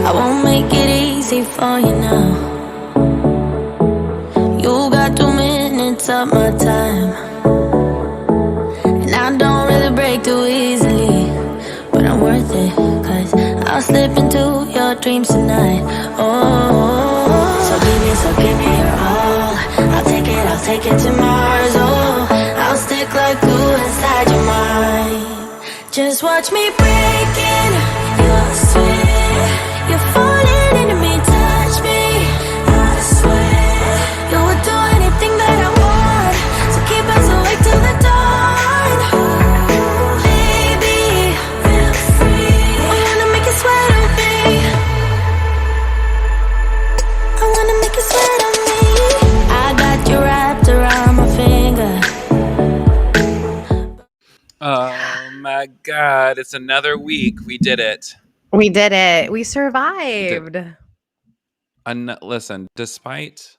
I won't make it easy for you now. You got 2 minutes of my time, and I don't really break too easily, but I'm worth it, 'cause I'll slip into your dreams tonight. Oh, so give me your all. I'll take it to Mars. Oh, I'll stick like glue inside your mind. Just watch me break in. You'll swear you're falling into me. Touch me, I swear you would do anything that I want. So keep us awake till the dawn. Baby, feel free. I wanna make you sweat on me. I wanna make you sweat on me. I got you wrapped around my finger. Oh my God, it's another week. We did it. We did it. We survived. Listen, despite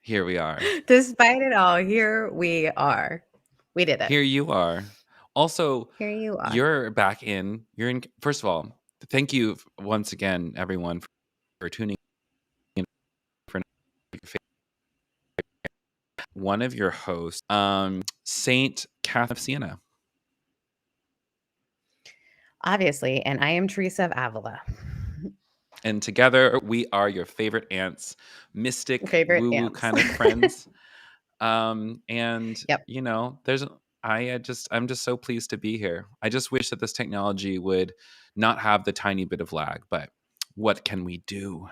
here we are. Despite it all, here we are. We did it. Here you are. Also, Here you are. you're back in. You're in. First of all, thank you once again, everyone, for tuning in for one of your hosts, Saint Catherine of Siena. Obviously, and I am Teresa of Avila. And together we are your favorite aunts, mystic, woo-woo kind of friends. And Yep. you know, I'm just so pleased to be here. I just wish that this technology would not have the tiny bit of lag, but what can we do?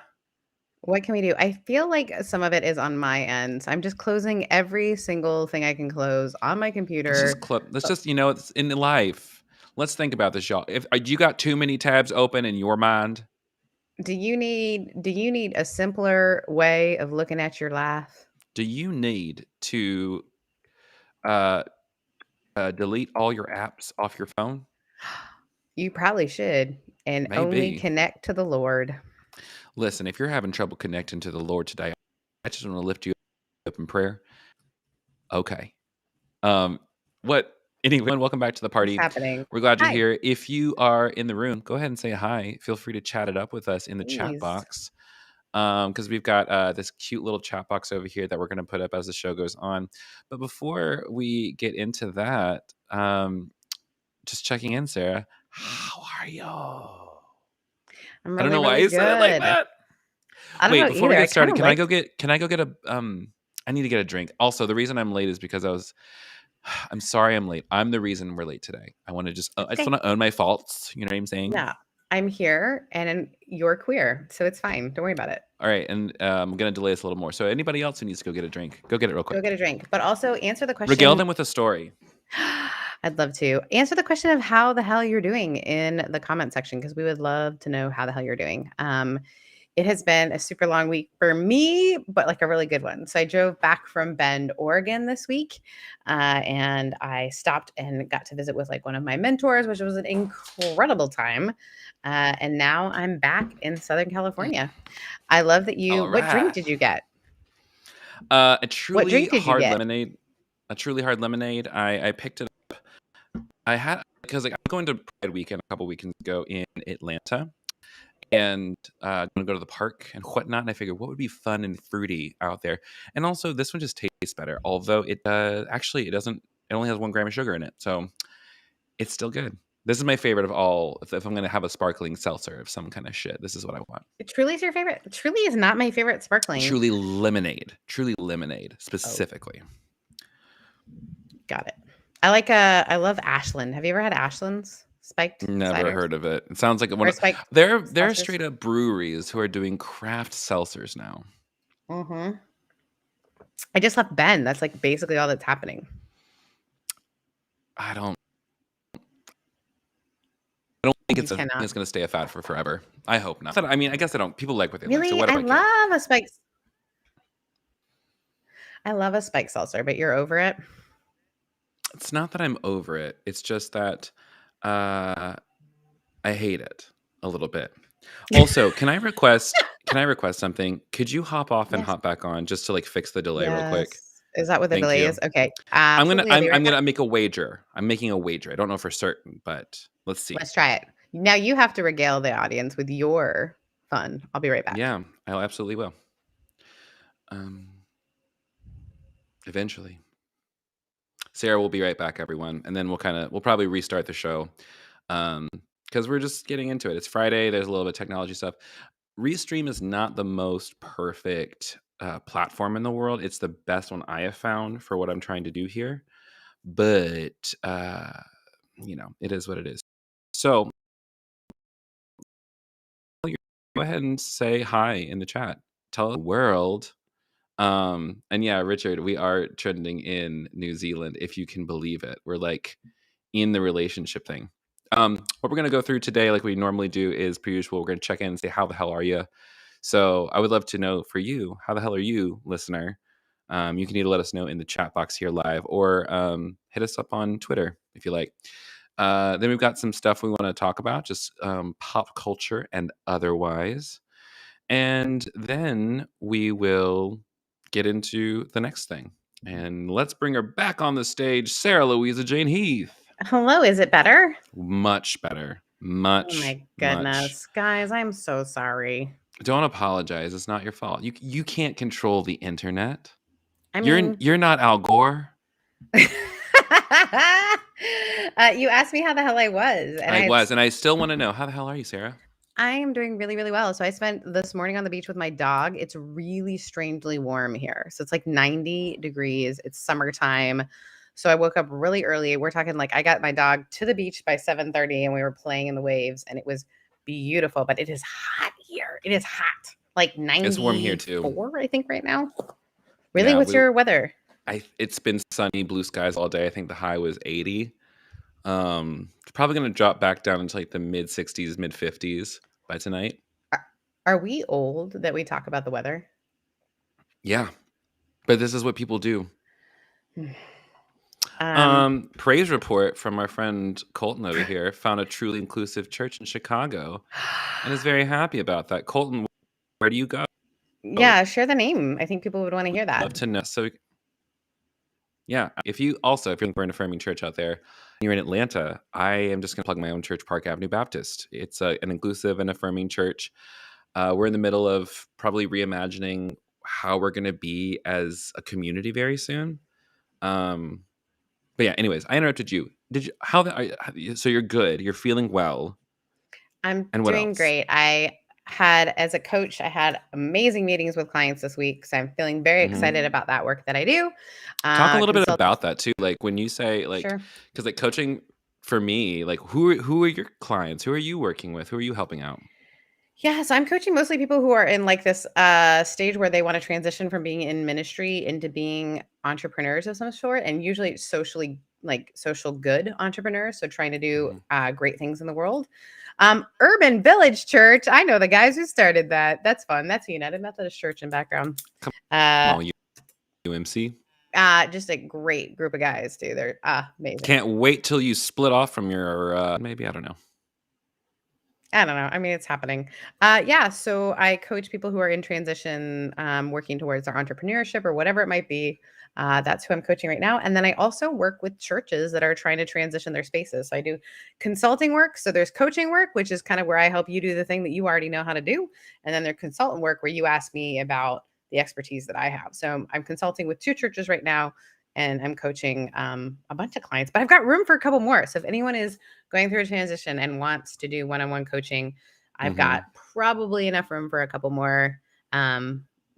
What can we do? I feel like some of it is on my end. I'm just closing every single thing I can close on my computer. Let's just, you know, it's in life. Let's think about this, y'all. If you got too many tabs open in your mind, do you need a simpler way of looking at your life? Do you need to delete all your apps off your phone? You probably should, and only connect to the Lord. Listen, if you're having trouble connecting to the Lord today, I just want to lift you up in prayer. Okay. Anyway, welcome back to the party. What's happening? We're glad you're here. If you are in the room, go ahead and say hi. Feel free to chat it up with us in the chat box. Because we've got this cute little chat box over here that we're going to put up as the show goes on. But before we get into that, just checking in, Sarah. How are you? I'm really, I don't know why really you said it like that. Wait, before we get started, can I go get a I need to get a drink. Also, the reason I'm late is because I'm sorry I'm late. I'm the reason we're late today. I just want to own my faults. You know what I'm saying? Yeah. I'm here and you're queer, so it's fine. Don't worry about it. All right, and I'm going to delay this a little more. So anybody else who needs to go get a drink, go get it real quick. Go get a drink. But also answer the question. Regale them with a story. I'd love to. Answer the question of how the hell you're doing in the comment section, because we would love to know how the hell you're doing. It has been a super long week for me, but like a really good one. So I drove back from Bend, Oregon this week, and I stopped and got to visit with like one of my mentors, which was an incredible time. And now I'm back in Southern California. I love that you. What drink did you get? A truly hard lemonade. A truly hard lemonade. I picked it up. I had because like I'm going to Pride Weekend a couple weekends ago in Atlanta. And I'm going to go to the park and whatnot. And I figured what would be fun and fruity out there. And also this one just tastes better. Although it only has 1 gram of sugar in it. So it's still good. This is my favorite of all. If I'm going to have a sparkling seltzer of some kind of shit, this is what I want. Truly is your favorite? Truly is not my favorite sparkling. Truly lemonade specifically. Got it. I love Ashland. Have you ever had Ashland's? Spiked Never cider? Heard of it. It sounds like they're straight up breweries who are doing craft seltzers now. Mm-hmm. I just left Bend. That's like basically all that's happening. I don't think it's going to stay a fad for forever. I hope not. I mean, I guess I don't. People like what they like. So what do I love a spiked. I love a spiked seltzer, but you're over it. It's not that I'm over it. It's just that I hate it a little bit. Also, can I request something? Could you hop off and hop back on just to like fix the delay real quick? Is that what the delay is? Okay. I'm gonna make a wager. I'm making a wager. I don't know for certain, but let's see. Let's try it. Now you have to regale the audience with your fun. I'll be right back. Yeah, I absolutely will. Eventually. Sarah will be right back, everyone, and then we'll probably restart the show because we're just getting into it. It's Friday. There's a little bit of technology stuff. Restream is not the most perfect platform in the world. It's the best one I have found for what I'm trying to do here, but it is what it is. So go ahead and say hi in the chat. Tell the world. And yeah, Richard, we are trending in New Zealand, if you can believe it. We're like in the relationship thing. What we're going to go through today, like we normally do, is per usual, we're going to check in and say, how the hell are you? So I would love to know for you, how the hell are you, listener? You can either let us know in the chat box here live or hit us up on Twitter if you like. Then we've got some stuff we want to talk about, just pop culture and otherwise. And then we will get into the next thing. And let's bring her back on the stage, Sarah Louisa Jane Heath. Hello, is it better? Much better. Much. Oh my goodness. Much. Guys, I'm so sorry. Don't apologize. It's not your fault. You can't control the internet. I mean, you're not Al Gore. You asked me how the hell I was. And I still want to know, how the hell are you, Sarah? I am doing really, really well. So I spent this morning on the beach with my dog. It's really strangely warm here. So it's like 90 degrees. It's summertime. So I woke up really early. We're talking like I got my dog to the beach by 7:30 and we were playing in the waves and it was beautiful, but it is hot here. It is hot. Like 94, it's warm here too. I think right now. Really? Yeah, what's your weather? It's been sunny, blue skies all day. I think the high was 80. It's probably going to drop back down into like the mid 60s, mid 50s by tonight. Are we old that we talk about the weather? Yeah, but this is what people do. Praise report from our friend Colton over here found a truly inclusive church in Chicago and is very happy about that. Colton, where do you go? Yeah, share the name. I think people would want to hear that. Love to know. So yeah, if you're in an affirming church out there, and you're in Atlanta, I am just going to plug my own church, Park Avenue Baptist. It's an inclusive and affirming church. We're in the middle of probably reimagining how we're going to be as a community very soon. But yeah, anyways, I interrupted you. So you're good. You're feeling well. I'm doing great. As a coach, I had amazing meetings with clients this week. So I'm feeling very excited about that work that I do. Talk a little bit about that too. Like when you say like, because like coaching for me, like who are your clients? Who are you working with? Who are you helping out? Yeah, so I'm coaching mostly people who are in like this stage where they want to transition from being in ministry into being entrepreneurs of some sort, and usually social good entrepreneurs. So trying to do great things in the world. Urban Village Church. I know the guys who started that. That's fun. That's a United Methodist Church in background. Come on, UMC. Just a great group of guys, too. They're amazing. Can't wait till you split off from your maybe, I don't know. I mean, it's happening. So I coach people who are in transition, working towards their entrepreneurship or whatever it might be. That's who I'm coaching right now. And then I also work with churches that are trying to transition their spaces. So I do consulting work. So there's coaching work, which is kind of where I help you do the thing that you already know how to do. And then there's consultant work where you ask me about the expertise that I have. So I'm consulting with 2 churches right now. And I'm coaching a bunch of clients, but I've got room for a couple more. So if anyone is going through a transition and wants to do one-on-one coaching, I've got probably enough room for a couple more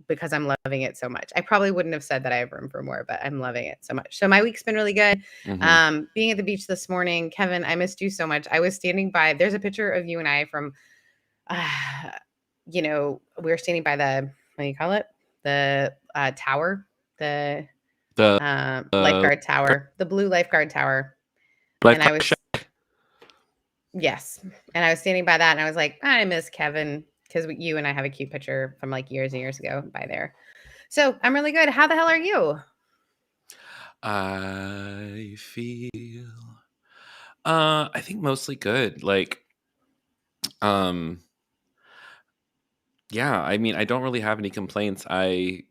because I'm loving it so much. I probably wouldn't have said that I have room for more, but I'm loving it so much. So my week's been really good. Being at the beach this morning, Kevin, I missed you so much. I was standing by, there's a picture of you and I from, we were standing by the, what do you call it? The tower, the lifeguard tower, the blue lifeguard tower. Yes. And I was standing by that and I was like, I miss Kevin because you and I have a cute picture from like years and years ago by there. So I'm really good. How the hell are you? I feel, I think mostly good. Like, yeah, I mean, I don't really have any complaints. I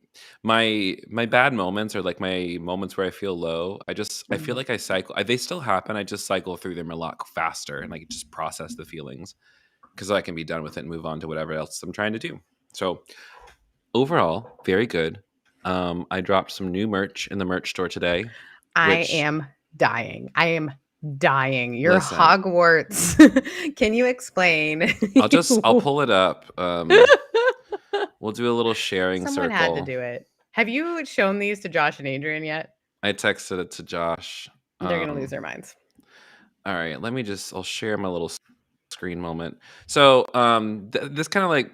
My bad moments are like my moments where I feel low. I feel like I cycle. They still happen. I just cycle through them a lot faster, and I just process the feelings because I can be done with it and move on to whatever else I'm trying to do. So overall, very good. I dropped some new merch in the merch store today. I am dying. Your Listen. Hogwarts. Can you explain? I'll pull it up. We'll do a little sharing Someone circle. had to do it. Have you shown these to Josh and Adrian yet? I texted it to Josh. They're going to lose their minds. All right, I'll share my little screen moment. So this kind of like,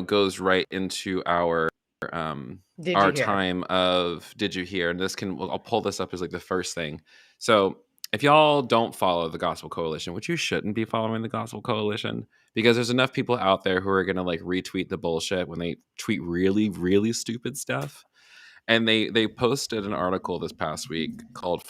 goes right into our time of Did You Hear? And I'll pull this up as like the first thing. So if y'all don't follow the Gospel Coalition, which you shouldn't be following the Gospel Coalition, because there's enough people out there who are going to like retweet the bullshit when they tweet really, really stupid stuff. And they posted an article this past week called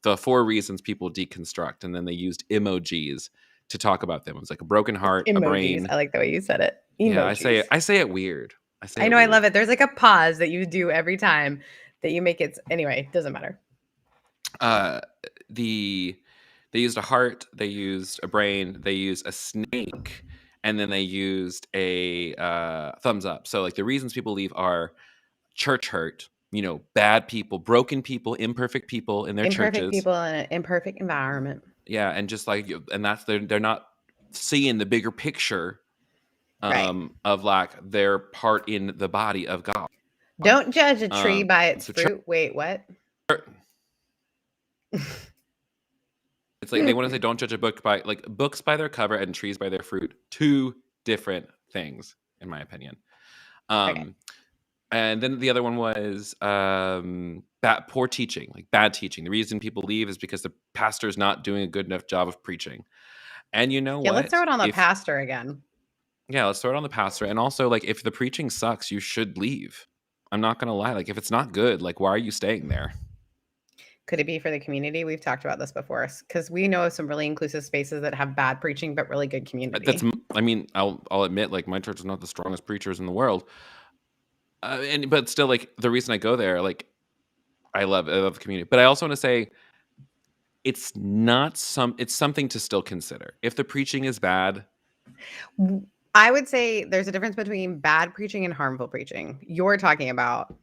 the 4 reasons people deconstruct, and then they used emojis to talk about them. It was like a broken heart, emojis. A brain. I like the way you said it. Emojis. Yeah, I say it weird. I know. I love it. There's like a pause that you do every time that you make it. Anyway, it doesn't matter. They used a heart, they used a brain, they used a snake, and then they used a thumbs up. So like the reasons people leave are church hurt, bad people, broken people, imperfect people in their churches. Imperfect people in an imperfect environment. Yeah, and just like, and that's they're not seeing the bigger picture of like their part in the body of God. Don't judge a tree by its fruit. Wait, what? It's like they want to say don't judge a book by books by their cover and trees by their fruit. 2 different things, in my opinion. Okay. And then the other one was poor teaching, like bad teaching. The reason people leave is because the pastor's not doing a good enough job of preaching. And you know what? Let's throw it on the pastor again. Yeah, let's throw it on the pastor. And also, like, if the preaching sucks, you should leave. I'm not going to lie. Like, if it's not good, like, why are you staying there? Could it be for the community? We've talked about this before, because we know some really inclusive spaces that have bad preaching, but really good community. I'll admit, like, my church is not the strongest preachers in the world. But still, like, the reason I go there, like, I love the community. But I also want to say, it's something to still consider. If the preaching is bad, I would say there's a difference between bad preaching and harmful preaching. You're talking about.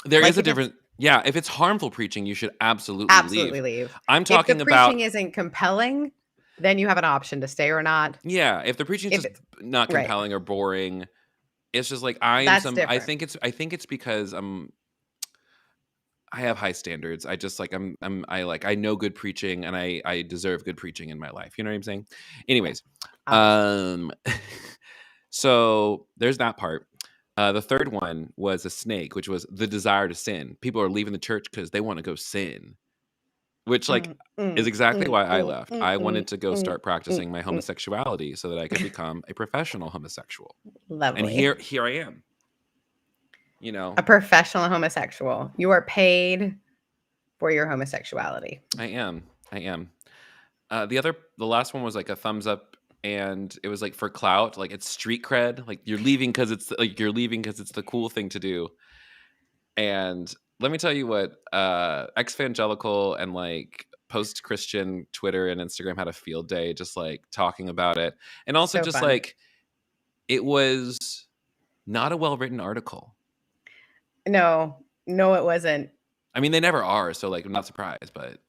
There is a difference. Yeah, if it's harmful preaching, you should absolutely leave. I'm talking about. If the preaching isn't compelling, then you have an option to stay or not. Yeah, if the preaching is just not compelling or boring, it's just like I think it's because I have high standards. I just like I know good preaching, and I deserve good preaching in my life. You know what I'm saying? Anyways, so there's that part. The third one was a snake, which was the desire to sin. People are leaving the church because they want to go sin, which is exactly why I left. I wanted to go start practicing my homosexuality so that I could become a professional homosexual. Lovely. And here I am. A professional homosexual. You are paid for your homosexuality. I am. The last one was like a thumbs up. And it was like for clout, like it's street cred. Like you're leaving because it's the cool thing to do. And let me tell you what, ex-evangelical and like post-Christian Twitter and Instagram had a field day, just like talking about it, and also just fun. Like it was not a well-written article. No, it wasn't. I mean, they never are, so like I'm not surprised, but.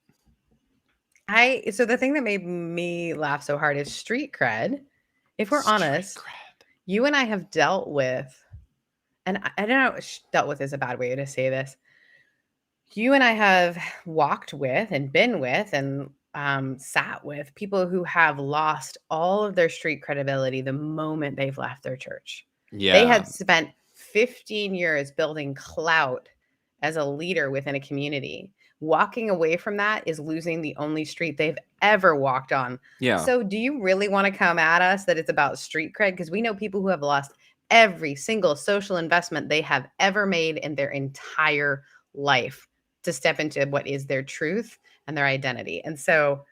So the thing that made me laugh so hard is street cred. If we're honest, you and I have dealt with, and I don't know, dealt with is a bad way to say this. You and I have walked with and been with and sat with people who have lost all of their street credibility the moment they've left their church. Yeah. They had spent 15 years building clout as a leader within a community. Walking away from that is losing the only street they've ever walked on. Yeah. So do you really want to come at us that it's about street cred? Because we know people who have lost every single social investment they have ever made in their entire life to step into what is their truth and their identity. And so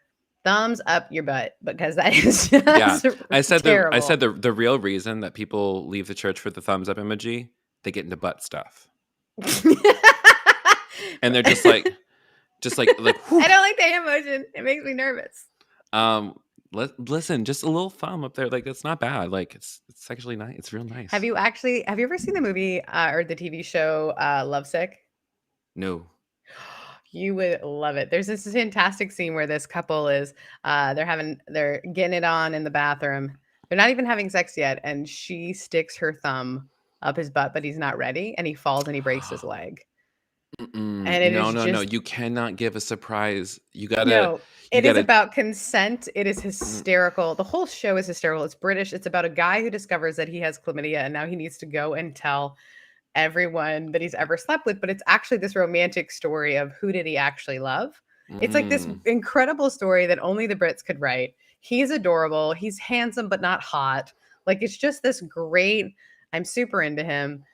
thumbs up your butt, because that is just I said terrible. I said the real reason that people leave the church for the thumbs up emoji, they get into butt stuff. And they're just like I don't like the emotion. It makes me nervous. Listen, just a little thumb up there. Like, that's not bad. Like, it's actually nice. It's real nice. Have you ever seen the movie or the TV show Lovesick? No. You would love it. There's this fantastic scene where this couple is they're getting it on in the bathroom. They're not even having sex yet, and she sticks her thumb up his butt, but he's not ready, and he falls and he breaks his leg. And no. You cannot give a surprise. You gotta. No, it is about consent. It is hysterical. The whole show is hysterical. It's British. It's about a guy who discovers that he has chlamydia, and now he needs to go and tell everyone that he's ever slept with. But it's actually this romantic story of who did he actually love. It's like this incredible story that only the Brits could write. He's adorable. He's handsome, but not hot. Like, it's just this great. I'm super into him.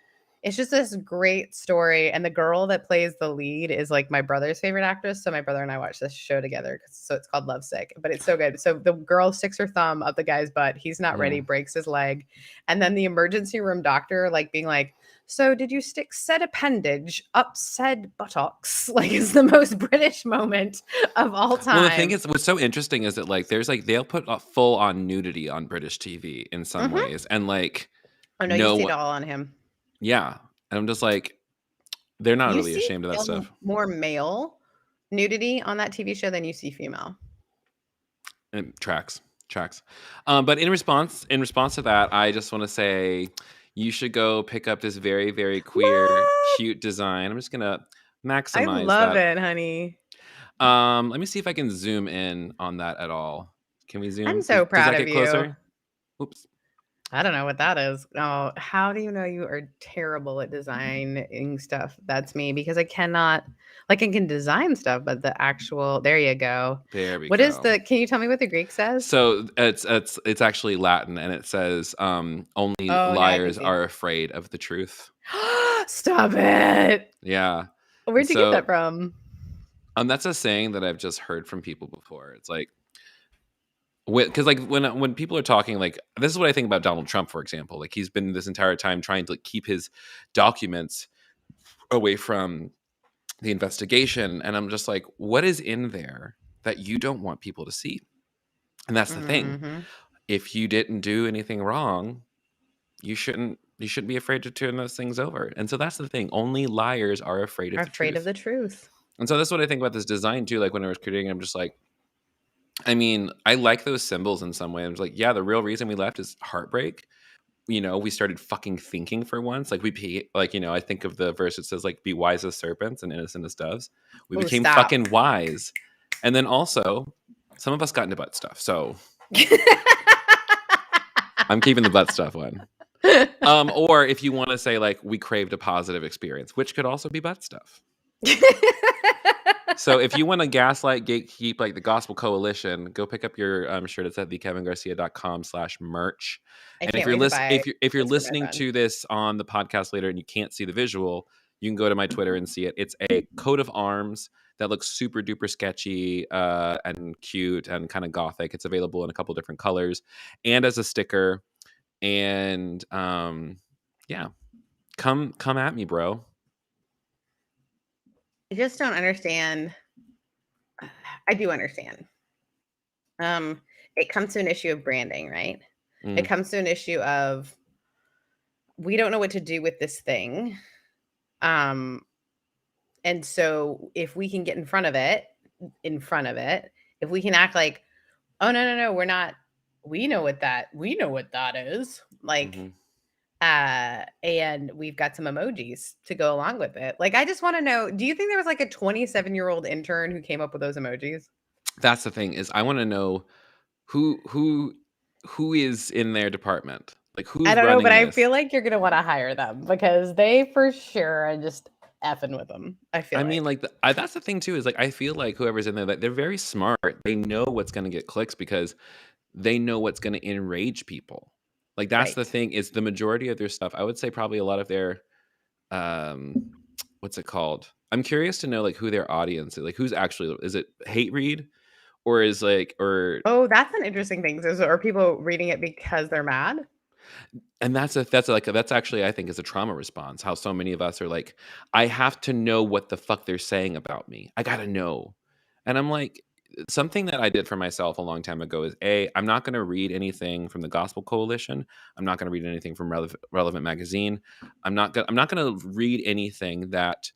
It's just this great story. And the girl that plays the lead is like my brother's favorite actress. So my brother and I watched this show together. So it's called Lovesick, but it's so good. So the girl sticks her thumb up the guy's butt. He's not ready, breaks his leg. And then the emergency room doctor, like, being like, so did you stick said appendage up said buttocks? Like, it's the most British moment of all time. Well, the thing is, what's so interesting is that, like, there's like, they'll put full on nudity on British TV in some ways. And like, oh no, you see it all on him. Yeah. And I'm just like, they're not really ashamed of that stuff. More male nudity on that TV show than you see female. And tracks. But in response to that, I just want to say you should go pick up this very, very queer, cute design. I'm just gonna maximize that. I love it, honey. Let me see if I can zoom in on that at all. Can we zoom? I'm so proud of you. Closer? Oops. I don't know what that is. Oh, how do you know you are terrible at designing stuff? That's me, because I cannot, like, I can design stuff, but the actual, there you go. There we go. What is can you tell me what the Greek says? So it's actually Latin, and it says, only liars are afraid of the truth. Stop it. Yeah. Where'd you get that from? That's a saying that I've just heard from people before. It's like, because like when people are talking, like, this is what I think about Donald Trump, for example. Like, he's been this entire time trying to, like, keep his documents away from the investigation, and I'm just like, what is in there that you don't want people to see? And that's the thing. If you didn't do anything wrong, you shouldn't be afraid to turn those things over. And so that's the thing. Only liars are afraid of the truth. And so that's what I think about this design too. Like, when I was creating, I'm just like, I mean, I like those symbols in some way. I'm just like, yeah, the real reason we left is heartbreak. You know, we started fucking thinking for once. Like, I think of the verse that says, like, be wise as serpents and innocent as doves. We became fucking wise. And then also, some of us got into butt stuff. So I'm keeping the butt stuff one. Or if you want to say, like, we craved a positive experience, which could also be butt stuff. So if you want to Gaslight, Gatekeep, like the Gospel Coalition, go pick up your shirt. It's at thekevingarcia.com/merch. And if you're listening to this on the podcast later and you can't see the visual, you can go to my Twitter and see it. It's a coat of arms that looks super duper sketchy and cute and kind of gothic. It's available in a couple different colors and as a sticker. And yeah, come at me, bro. I just don't understand. I do understand. It comes to an issue of branding, right? It comes to an issue of, we don't know what to do with this thing. And so if we can get in front of it, if we can act like, oh, no, we're not, we know what that is. Like, and we've got some emojis to go along with it. Like, I just want to know, do you think there was like a 27-year-old intern who came up with those emojis? That's the thing, is I want to know who is in their department. Like, who's I don't know, but this? I feel like you're going to want to hire them because they for sure are just effing with them. I mean, like, that's the thing too, is like, I feel like whoever's in there, like, they're very smart. They know what's going to get clicks because they know what's going to enrage people. Like, that's the thing, is the majority of their stuff, I would say probably a lot of their, what's it called? I'm curious to know, like, who their audience is. Like, who's actually, is it hate read? Or is like, or... Oh, that's an interesting thing. So are people reading it because they're mad? And that's actually, I think, is a trauma response. How so many of us are like, I have to know what the fuck they're saying about me. I gotta know. And I'm like, something that I did for myself a long time ago is I'm not going to read anything from the Gospel Coalition. I'm not going to read anything from Relevant Magazine. I'm not going to read anything that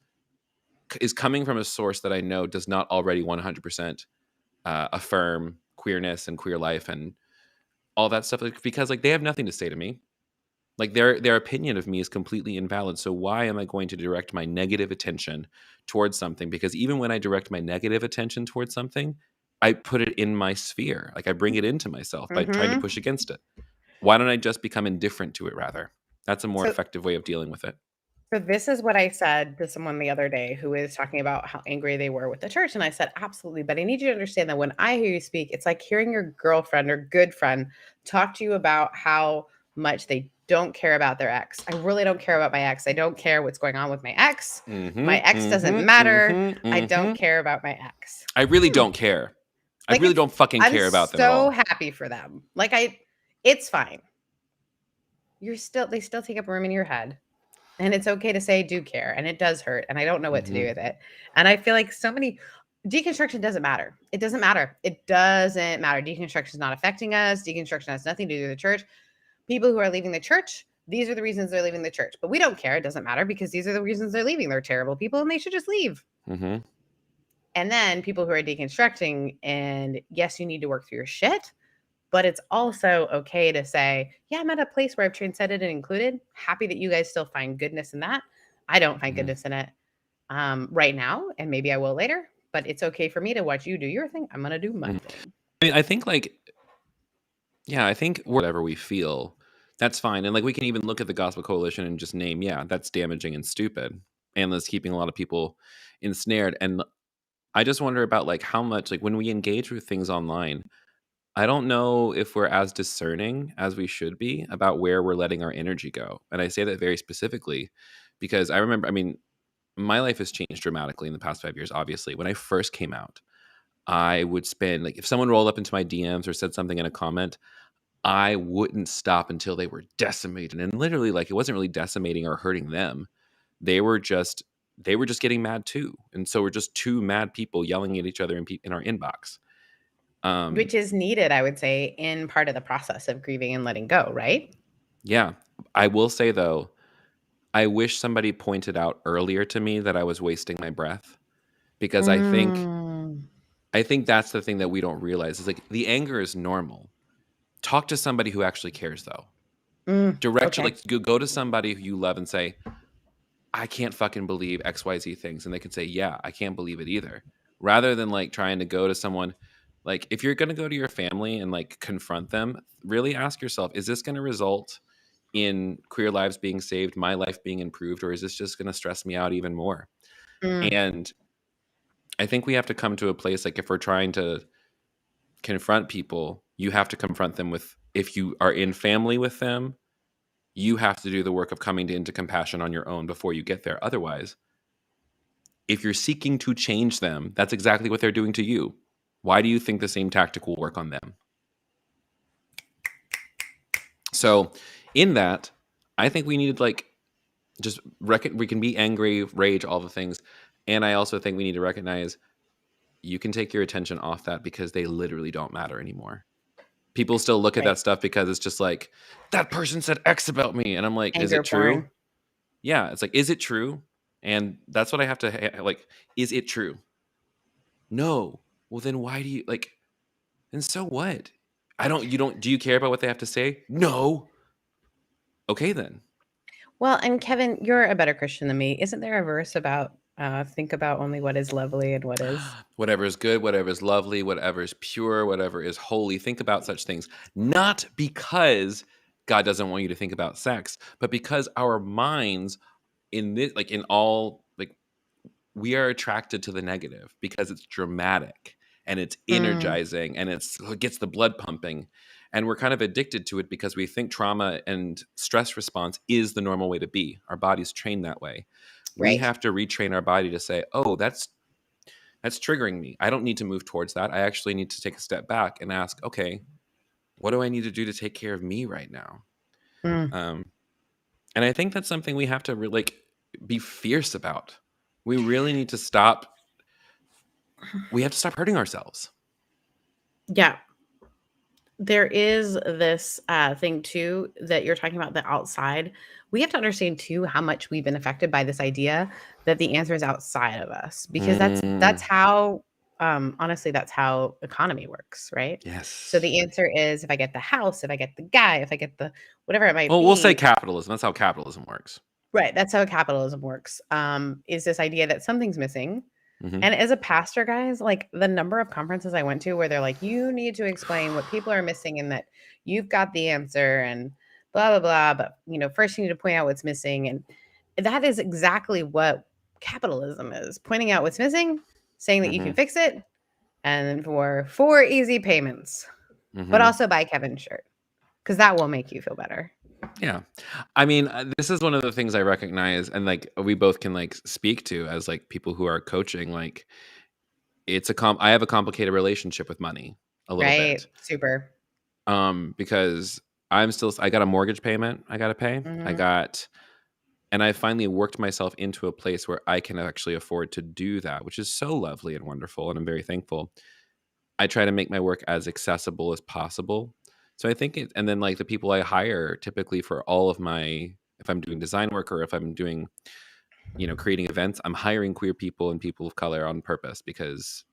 is coming from a source that I know does not already 100% affirm queerness and queer life and all that stuff, because like they have nothing to say to me. Like their opinion of me is completely invalid. So why am I going to direct my negative attention towards something? Because even when I direct my negative attention towards something, I put it in my sphere. Like I bring it into myself by trying to push against it. Why don't I just become indifferent to it rather? That's a more effective way of dealing with it. So this is what I said to someone the other day who was talking about how angry they were with the church. And I said, absolutely. But I need you to understand that when I hear you speak, it's like hearing your girlfriend or good friend talk to you about how much they don't care about their ex. I really don't care about my ex. I don't care what's going on with my ex. My ex doesn't matter. I don't care about my ex. I really don't care. I really don't fucking care about them at all. I'm so happy for them. Like it's fine. They still take up room in your head. And it's okay to say, do care. And it does hurt. And I don't know what to do with it. And I feel like deconstruction doesn't matter. It doesn't matter. It doesn't matter. Deconstruction is not affecting us. Deconstruction has nothing to do with the church. People who are leaving the church, these are the reasons they're leaving the church. But we don't care. It doesn't matter because these are the reasons they're leaving. They're terrible people and they should just leave. And then people who are deconstructing, and yes, you need to work through your shit. But it's also okay to say, yeah, I'm at a place where I've transcended and included. Happy that you guys still find goodness in that. I don't find goodness in it right now, and maybe I will later. But it's okay for me to watch you do your thing. I'm going to do my thing. I mean, I think I think whatever we feel, that's fine. And like we can even look at the Gospel Coalition and just name, that's damaging and stupid. And that's keeping a lot of people ensnared. And I just wonder about like how much, like when we engage with things online, I don't know if we're as discerning as we should be about where we're letting our energy go. And I say that very specifically because I remember, I mean, my life has changed dramatically in the past 5 years, obviously. When I first came out, I would spend, like, if someone rolled up into my DMs or said something in a comment, I wouldn't stop until they were decimated. And literally, like, it wasn't really decimating or hurting them. They were just getting mad too. And so we're just two mad people yelling at each other in our inbox. Which is needed, I would say, in part of the process of grieving and letting go, right? Yeah. I will say, though, I wish somebody pointed out earlier to me that I was wasting my breath, because I think that's the thing that we don't realize is like the anger is normal. Talk to somebody who actually cares, though. Like go to somebody who you love and say, I can't fucking believe XYZ things. And they can say, yeah, I can't believe it either. Rather than like trying to go to someone, like if you're going to go to your family and like confront them, really ask yourself, is this going to result in queer lives being saved, my life being improved, or is this just going to stress me out even more? And I think we have to come to a place, like if we're trying to confront people, you have to confront them with, if you are in family with them, you have to do the work of coming into compassion on your own before you get there. Otherwise, if you're seeking to change them, that's exactly what they're doing to you. Why do you think the same tactic will work on them? So in that, I think we need like just we can be angry, rage, all the things. And I also think we need to recognize you can take your attention off that because they literally don't matter anymore. People still look at that stuff because it's just like, that person said X about me. And I'm like, is it true? Yeah. It's like, is it true? And that's what I have to like, is it true? No. Well, then why do you like, and so what? Do you care about what they have to say? No. Okay, then. Well, and Kevin, you're a better Christian than me. Isn't there a verse about think about only what is lovely and what is whatever is good, whatever is lovely, whatever is pure, whatever is holy? Think about such things. Not because God doesn't want you to think about sex, but because our minds in this, like in all, like we are attracted to the negative because it's dramatic and it's energizing and it gets the blood pumping. And we're kind of addicted to it because we think trauma and stress response is the normal way to be. Our body's trained that way. Right. We have to retrain our body to say, oh, that's triggering me. I don't need to move towards that. I actually need to take a step back and ask, okay, what do I need to do to take care of me right now? And I think that's something we have to really be fierce about. We really need to stop. We have to stop hurting ourselves. Yeah. There is this thing too that you're talking about, the outside. We have to understand too how much we've been affected by this idea that the answer is outside of us, because that's how honestly, that's how economy works, right? Yes. So the answer is, if I get the house, if I get the guy, if I get the whatever it might be. We'll say capitalism. That's how capitalism works. Right. That's how capitalism works. Is this idea that something's missing. Mm-hmm. And as a pastor, guys, like the number of conferences I went to where they're like, you need to explain what people are missing and that you've got the answer and blah, blah, blah. But, first you need to point out what's missing. And that is exactly what capitalism is: pointing out what's missing, saying that you can fix it, and for 4 easy payments. But also buy Kevin's shirt, because that will make you feel better. Yeah. I mean, this is one of the things I recognize, and like we both can like speak to as like people who are coaching. Like, I have a complicated relationship with money a little bit. Super. Because I got a mortgage payment I got to pay. And I finally worked myself into a place where I can actually afford to do that, which is so lovely and wonderful. And I'm very thankful. I try to make my work as accessible as possible. So I think and then like the people I hire typically for all of if I'm doing design work or if I'm doing, creating events, I'm hiring queer people and people of color on purpose because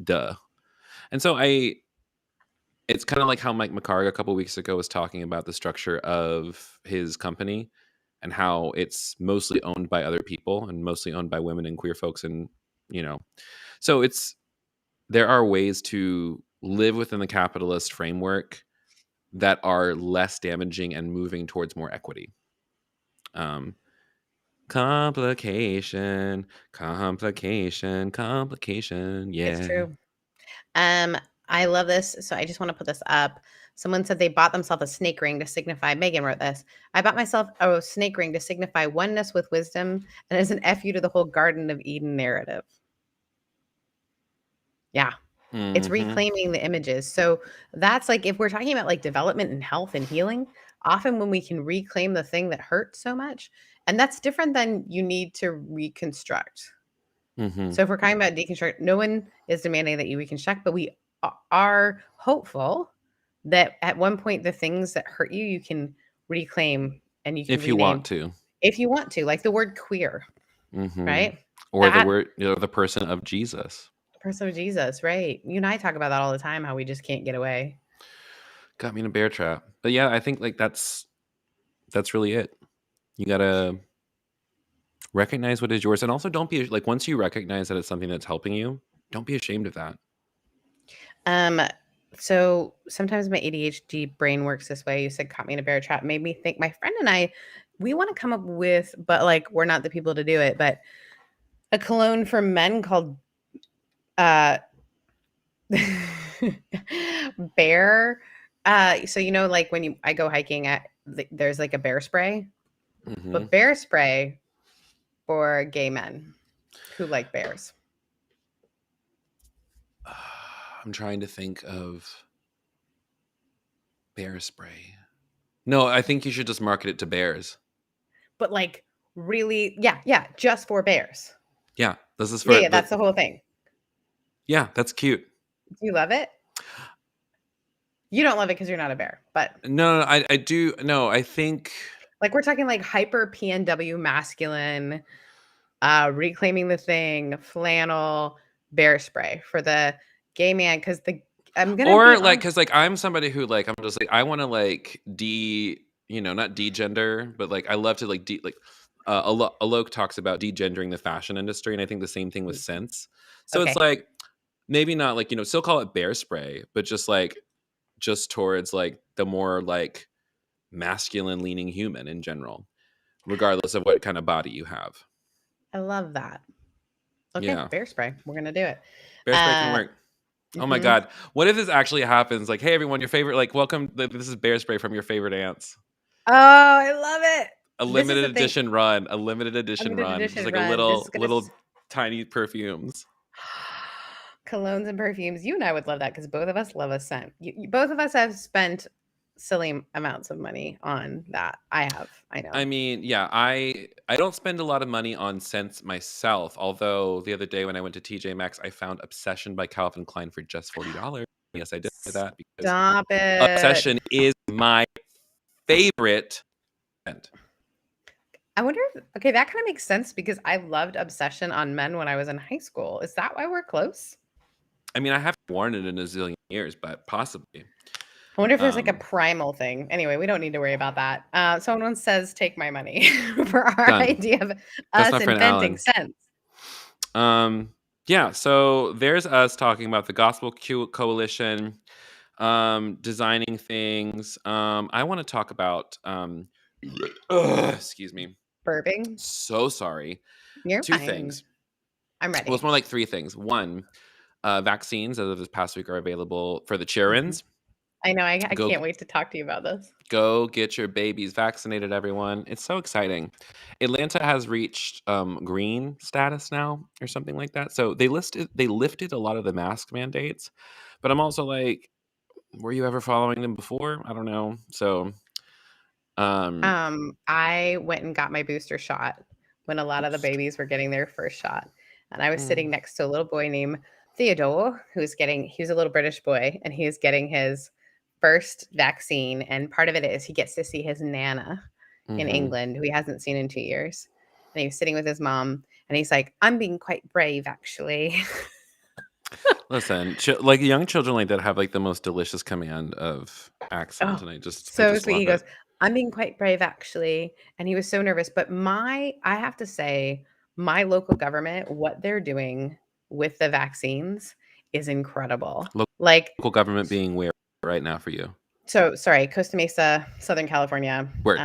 duh. And so it's kind of like how Mike McCarg a couple of weeks ago was talking about the structure of his company and how it's mostly owned by other people and mostly owned by women and queer folks. And, so there are ways to live within the capitalist framework that are less damaging and moving towards more equity. Complication. Yeah. It's true. I love this. So I just want to put this up. Someone said they bought themselves a snake ring to signify, Megan wrote this, I bought myself a snake ring to signify oneness with wisdom and as an FU to the whole Garden of Eden narrative. Yeah. It's reclaiming the images. So that's like, if we're talking about like development and health and healing, often when we can reclaim the thing that hurts so much, and that's different than you need to reconstruct. So if we're talking about deconstruct, no one is demanding that you reconstruct, but we are hopeful that at one point the things that hurt you, you can reclaim and you can if you want to. If you want to, like the word queer, right? Or the word, the person of Jesus. The person of Jesus, right? You and I talk about that all the time, how we just can't get away. Got me in a bear trap. But yeah, I think like that's really it. You gotta recognize what is yours, and also don't be like, once you recognize that it's something that's helping you, don't be ashamed of that. So sometimes my ADHD brain works this way. You said caught me in a bear trap, made me think. My friend and I, we want to come up with, but like we're not the people to do it, but a cologne for men called bear. So like when I go hiking there's like a bear spray, but bear spray for gay men who like bears. I'm trying to think of bear spray. No, I think you should just market it to bears. But like really, yeah, just for bears. Yeah, this is for that's the whole thing. Yeah, that's cute. Do you love it? You don't love it because you're not a bear, but no, I do. No, I think like we're talking like hyper PNW masculine, reclaiming the thing, flannel, bear spray for the gay man, because because like I'm somebody who like I'm just like I want to like not degender, but like I love to like Alok talks about degendering the fashion industry, and I think the same thing with scents. So It's like maybe not like still call it bear spray, but just towards like the more like masculine leaning human in general, regardless of what kind of body you have. I love that. Okay, yeah. Bear spray. We're gonna do it. Bear spray can work. Oh my God. What if this actually happens? Like, hey everyone, your favorite, like, welcome. This is bear spray from your favorite ants. Oh, I love it. A limited edition run. Just like a little tiny perfumes. Colognes and perfumes. You and I would love that because both of us love a scent. Both of us have spent silly amounts of money on that. I know. I mean, yeah, I don't spend a lot of money on scents myself. Although the other day when I went to TJ Maxx, I found Obsession by Calvin Klein for just $40. Yes, I did that because Stop it. Obsession is my favorite scent. I wonder if, okay, that kind of makes sense because I loved Obsession on men when I was in high school. Is that why we're close? I mean, I haven't worn it in a zillion years, but possibly. I wonder if there's like a primal thing. Anyway, we don't need to worry about that. Someone says, take my money for our Done. idea of That's us inventing sense. Yeah, so there's us talking about the Gospel Coalition, designing things. I want to talk about, excuse me. Burping? So sorry. You're Two fine. things. I'm ready. Well, it's more like three things. One, vaccines as of this past week are available for the childrens. I know. I can't wait to talk to you about this. Go get your babies vaccinated, everyone. It's so exciting. Atlanta has reached green status now or something like that. So they lifted a lot of the mask mandates. But I'm also like, were you ever following them before? I don't know. So I went and got my booster shot when a lot of the babies were getting their first shot. And I was sitting next to a little boy named Theodore, he's a little British boy, and he's getting his first vaccine. And part of it is he gets to see his Nana in England, who he hasn't seen in 2 years. And he was sitting with his mom, and he's like, I'm being quite brave, actually. Listen, like young children like that have like the most delicious command of accent. And I just sweet. love He it. goes, I'm being quite brave, actually. And he was so nervous. But I have to say, my local government, what they're doing with the vaccines is incredible. Local government being where right now for you? So sorry, Costa Mesa, Southern California. Word.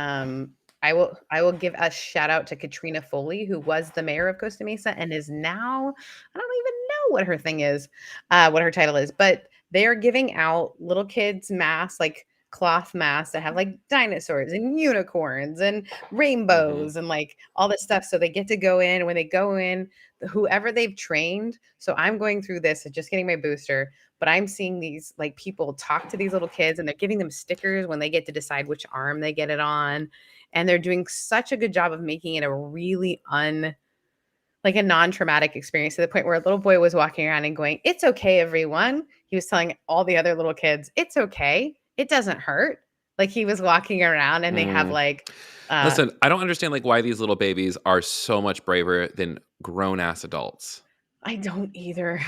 I will give a shout out to Katrina Foley, who was the mayor of Costa Mesa and is now, I don't even know what her thing is, what her title is, but they are giving out little kids masks, like cloth masks that have like dinosaurs and unicorns and rainbows and like all this stuff. So they get to go in, and when they go in, whoever they've trained. So I'm going through this and just getting my booster, but I'm seeing these like people talk to these little kids, and they're giving them stickers when they get to decide which arm they get it on. And they're doing such a good job of making it a really like a non-traumatic experience, to the point where a little boy was walking around and going, "It's okay, everyone." He was telling all the other little kids, "It's okay. It doesn't hurt." Like he was walking around, and they have like, listen, I don't understand like why these little babies are so much braver than grown ass adults. I don't either.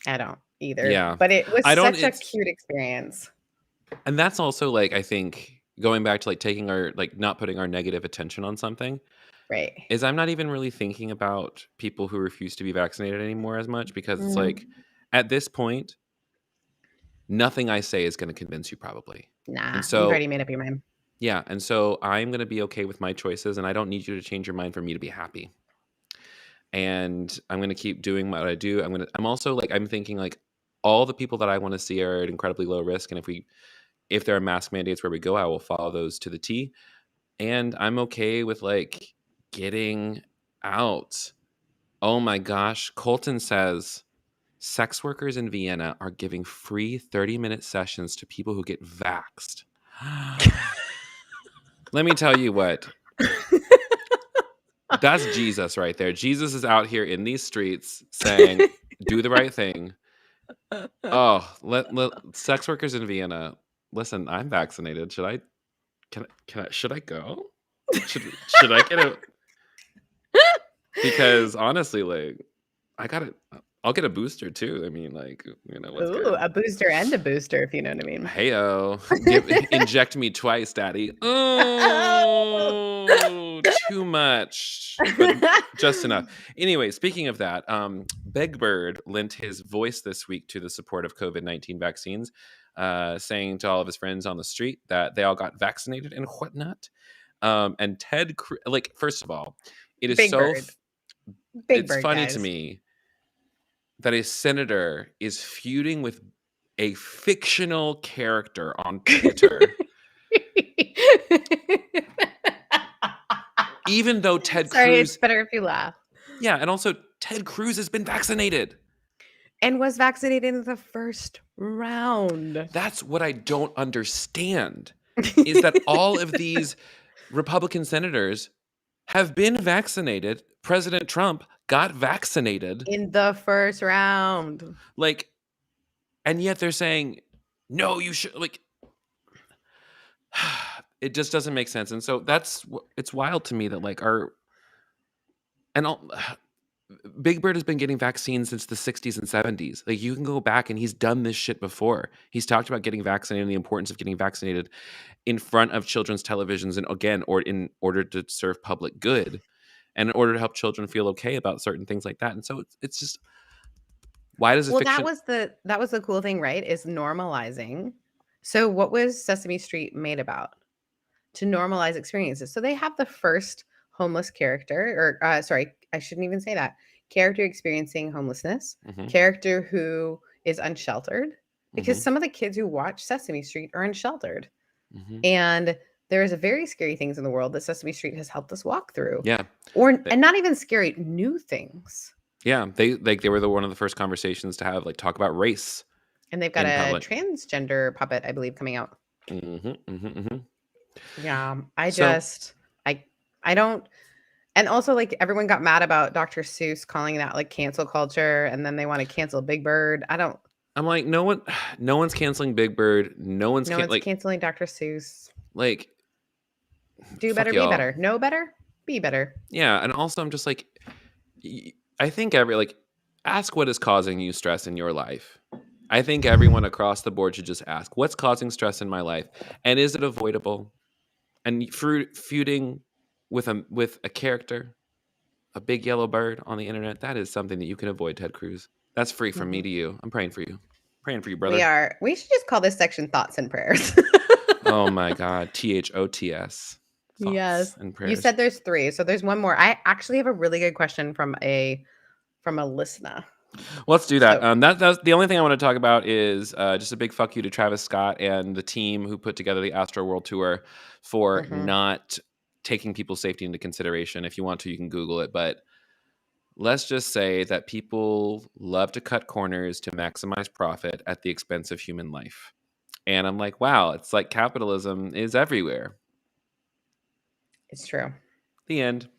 Yeah. But it was such a cute experience. And that's also like, I think going back to like taking our, like not putting our negative attention on something. Right. Is I'm not even really thinking about people who refuse to be vaccinated anymore as much, because it's like at this point, nothing I say is going to convince you probably. Nah, and so, you've already made up your mind. Yeah. And so I'm going to be okay with my choices, and I don't need you to change your mind for me to be happy. And I'm going to keep doing what I do. I'm also like, I'm thinking like all the people that I want to see are at incredibly low risk. And if there are mask mandates where we go, I will follow those to the T. And I'm okay with like getting out. Oh my gosh. Colton says sex workers in Vienna are giving free 30-minute sessions to people who get vaxxed. Let me tell you what. That's Jesus right there. Jesus is out here in these streets saying, do the right thing. Oh, let sex workers in Vienna. Listen, I'm vaccinated. Should I go? Should I get a? Because honestly, like, I'll get a booster too. I mean, like, you know, what's good? A booster and a booster, if you know what I mean. Heyo, inject me twice, daddy. Oh, too much, but just enough. Anyway, speaking of that, Big Bird lent his voice this week to the support of COVID-19 vaccines, saying to all of his friends on the street that they all got vaccinated and whatnot. And Ted, like, first of all, it is it's funny to me that a senator is feuding with a fictional character on Twitter. Even though Ted Cruz... it's better if you laugh. Yeah, and also Ted Cruz has been vaccinated. And was vaccinated in the first round. That's what I don't understand, is that all of these Republican senators have been vaccinated. President Trump got vaccinated in the first round. Like, and yet they're saying, no, you should, like, it just doesn't make sense. And so it's wild to me that like Big Bird has been getting vaccines since the 60s and 70s. Like, you can go back and he's done this shit before. He's talked about getting vaccinated and the importance of getting vaccinated in front of children's televisions, and again, or in order to serve public good and in order to help children feel okay about certain things like that. And so it's just, why does it fiction? That was the cool thing, right? Is normalizing. So what was Sesame Street made about? To normalize experiences. So they have the first homeless character, or sorry, I shouldn't even say that. Character experiencing homelessness, character who is unsheltered, because some of the kids who watch Sesame Street are unsheltered. And there's very scary things in the world that Sesame Street has helped us walk through. Yeah. And not even scary, new things. Yeah. They were one of the first conversations to have, like, talk about race. And they've got a transgender puppet, I believe, coming out. Yeah. I don't. And also, like, everyone got mad about Dr. Seuss calling that like cancel culture, and then they want to cancel Big Bird. I'm like, no one's canceling Big Bird. No one's canceling Dr. Seuss. Like, do better, be better. Know better, be better. Yeah, and also I'm just like, I think ask what is causing you stress in your life. I think everyone across the board should just ask, what's causing stress in my life, and is it avoidable? And feuding with a character, a big yellow bird on the internet, that is something that you can avoid, Ted Cruz. That's free from me to you. I'm praying for you. Praying for you, brother. We should just call this section Thoughts and Prayers. Oh my God. THOTS. Yes. And prayers. You said there's 3. So there's one more. I actually have a really good question from a listener. Well, let's do that. That's the only thing I want to talk about is just a big fuck you to Travis Scott and the team who put together the Astro World Tour for not taking people's safety into consideration. If you want to, you can Google it. But let's just say that people love to cut corners to maximize profit at the expense of human life. And I'm like, wow, it's like capitalism is everywhere. It's true. The end.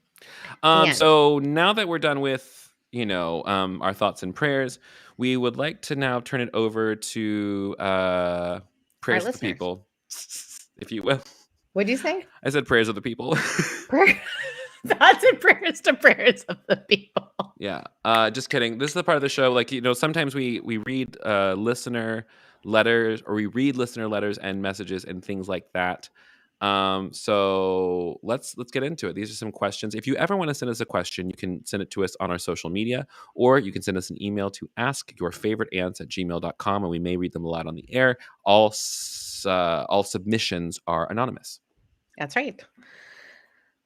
So now that we're done with our thoughts and prayers, we would like to now turn it over to prayers of the people, if you will. What'd you say? I said prayers of the people. Thoughts and prayers to prayers of the people. Yeah. Just kidding. This is the part of the show, like, sometimes we read listener letters, or we read listener letters and messages and things like that. So let's get into it. These are some questions. If you ever want to send us a question, you can send it to us on our social media, or you can send us an email to askyourfavoriteants@gmail.com, and we may read them aloud on the air. All submissions are anonymous. That's right.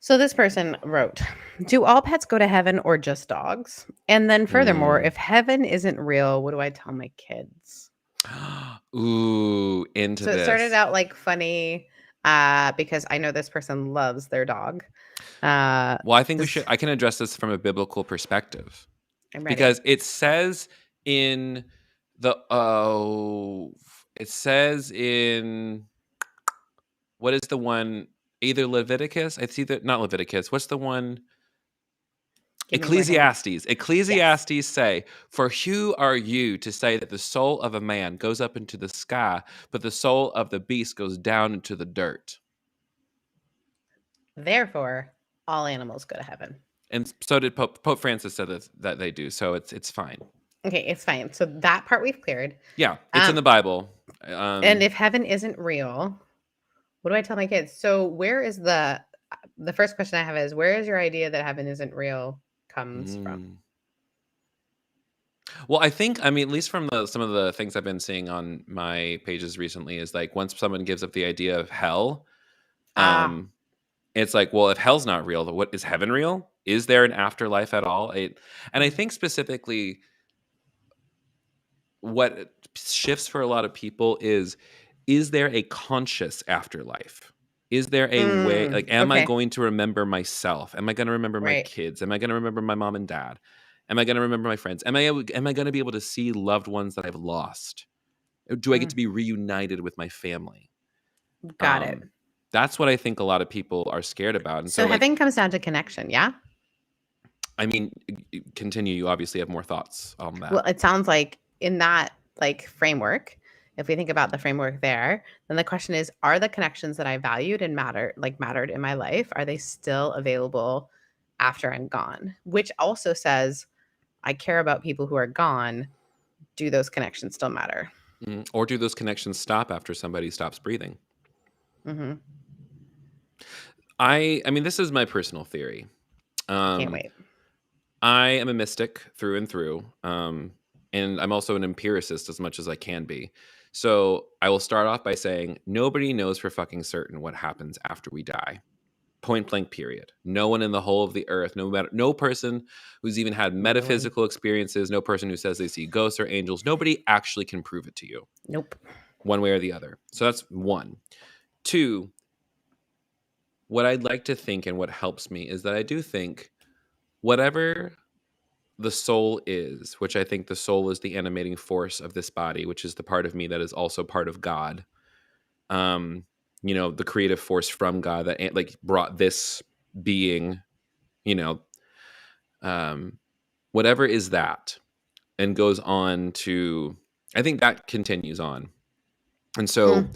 So this person wrote, do all pets go to heaven or just dogs? And then furthermore, if heaven isn't real, what do I tell my kids? Ooh, into this. So it started out like funny, because I know this person loves their dog. Well, I think I can address this from a biblical perspective. I'm ready. Because it says in what is the one, either Leviticus? It's either not Leviticus. What's the one? Ecclesiastes. Ecclesiastes say, for who are you to say that the soul of a man goes up into the sky, but the soul of the beast goes down into the dirt? Therefore, all animals go to heaven. And so did Pope Francis said that they do. So it's fine. Okay, it's fine. So that part we've cleared. Yeah, it's in the Bible. And if heaven isn't real, what do I tell my kids? So where is the first question I have is, where is your idea that heaven isn't real comes from? Well, I mean, at least from some of the things I've been seeing on my pages recently, is like, once someone gives up the idea of hell, it's like, well, if hell's not real, then what is heaven real? Is there an afterlife at all? And I think specifically what shifts for a lot of people is there a conscious afterlife? Is there a way, like, am I going to remember myself? Am I going to remember my kids? Am I going to remember my mom and dad? Am I going to remember my friends? Am I going to be able to see loved ones that I've lost? Do I get to be reunited with my family? Got it. That's what I think a lot of people are scared about. And So heaven comes down to connection, yeah? I mean, continue. You obviously have more thoughts on that. Well, it sounds like in that framework, if we think about the framework there, then the question is, are the connections that I valued and mattered in my life, are they still available after I'm gone? Which also says, I care about people who are gone. Do those connections still matter? Or do those connections stop after somebody stops breathing? Mm-hmm. I mean, this is my personal theory. Can't wait. I am a mystic through and through. And I'm also an empiricist as much as I can be. So I will start off by saying nobody knows for fucking certain what happens after we die. Point blank, period. No one in the whole of the earth, no person who's even had metaphysical experiences, no person who says they see ghosts or angels, nobody actually can prove it to you. Nope. One way or the other. So that's one. Two, what I'd like to think and what helps me is that I do think whatever the soul is, which I think the soul is the animating force of this body, which is the part of me that is also part of God. The creative force from God that brought this being, whatever is that, and goes on to, I think that continues on. And so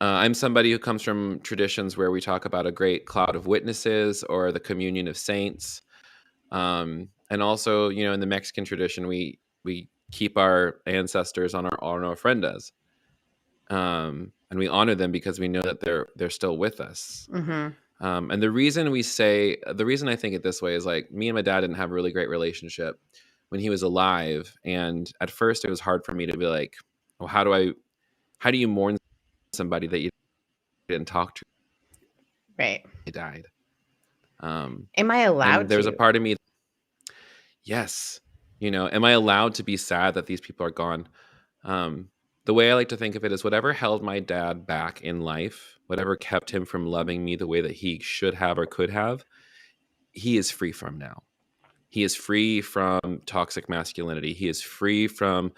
I'm somebody who comes from traditions where we talk about a great cloud of witnesses or the communion of saints. And also, in the Mexican tradition, we keep our ancestors on our ofrendas. And we honor them because we know that they're still with us. And the reason I think it this way is me and my dad didn't have a really great relationship when he was alive. And at first it was hard for me to be like, well, how do you mourn somebody that you didn't talk to? Right. He died. Am I allowed there's to? a part of me. Yes. Am I allowed to be sad that these people are gone? The way I like to think of it is whatever held my dad back in life, whatever kept him from loving me the way that he should have or could have, he is free from now. He is free from toxic masculinity. He is free from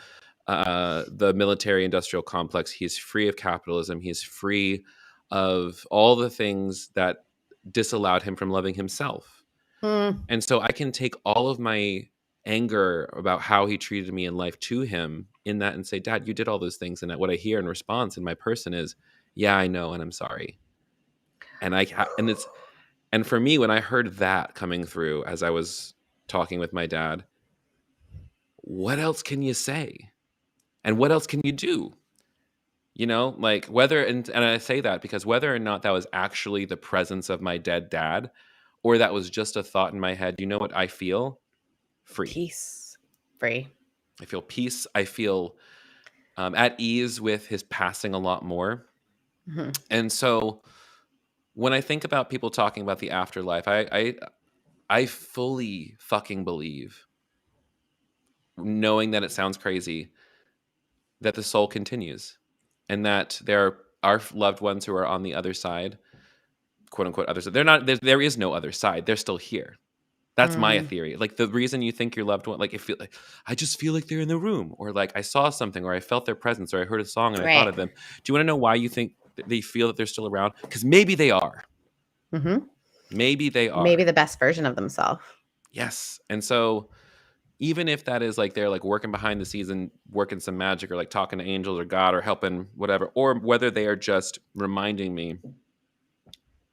the military industrial complex. He is free of capitalism. He is free of all the things that disallowed him from loving himself. And so I can take all of my anger about how he treated me in life to him in that and say, Dad, you did all those things. And what I hear in response in my person is, yeah, I know. And I'm sorry. And for me, when I heard that coming through as I was talking with my dad, what else can you say? And what else can you do? Whether, and I say that because whether or not that was actually the presence of my dead dad, or that was just a thought in my head, you know what I feel? Free. Peace. Free. I feel peace. I feel at ease with his passing a lot more. And so when I think about people talking about the afterlife, I fully fucking believe, knowing that it sounds crazy, that the soul continues and that there are loved ones who are on the other side, quote unquote other side. There is no other side. They're still here. That's my theory. The reason you think your loved one, I just feel like they're in the room, or I saw something, or I felt their presence, or I heard a song and I thought of them. Do you want to know why you think they feel that they're still around? Because maybe they are. Maybe they are. Maybe the best version of themselves. Yes. And so even if that is they're working behind the scenes and working some magic, or talking to angels or God or helping whatever, or whether they are just reminding me